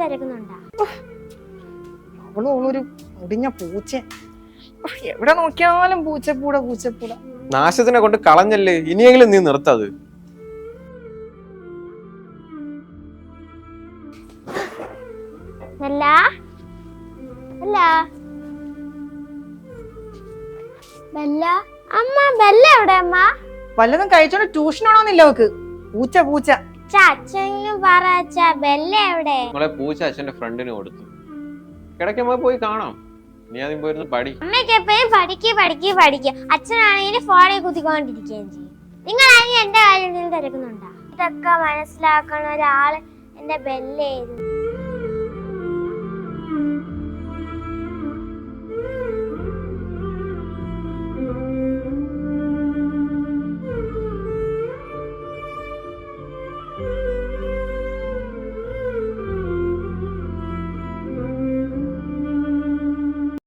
തിരക്കുന്നുണ്ടാ? അവളൊരു മുടിഞ്ഞ പൂച്ച. എവിടെ നോക്കിയാലും പൂച്ചപ്പൂട. നാശത്തിനെ കൊണ്ട് കളഞ്ഞല്ലേ, ഇനിയെങ്കിലും നീ നിർത്തത്. വല്ലതും കഴിച്ചോണ്ട് ട്യൂഷൻ ആണോന്നില്ല അവക്ക്. പൂച്ച നമ്മളെ പൂച്ച അച്ഛന്റെ ഫ്രണ്ടിന് കൊടുത്തു. കിടക്കുമ്പോ പോയി കാണാം. നീ ആദ്യം പോയിരുന്നു പഠി. അമ്മയ്ക്ക് എപ്പോഴും പഠിക്കുക. അച്ഛനാണെങ്കിൽ ഫോണിൽ കുത്തിക്കൊണ്ടിരിക്കുകയും ചെയ്യും. നിങ്ങളാണെങ്കിൽ എന്റെ കാര്യം തിരക്കുന്നുണ്ടാ? ഇതൊക്കെ മനസ്സിലാക്കണ ഒരാള് എന്റെ ബെല്ലായിരുന്നു.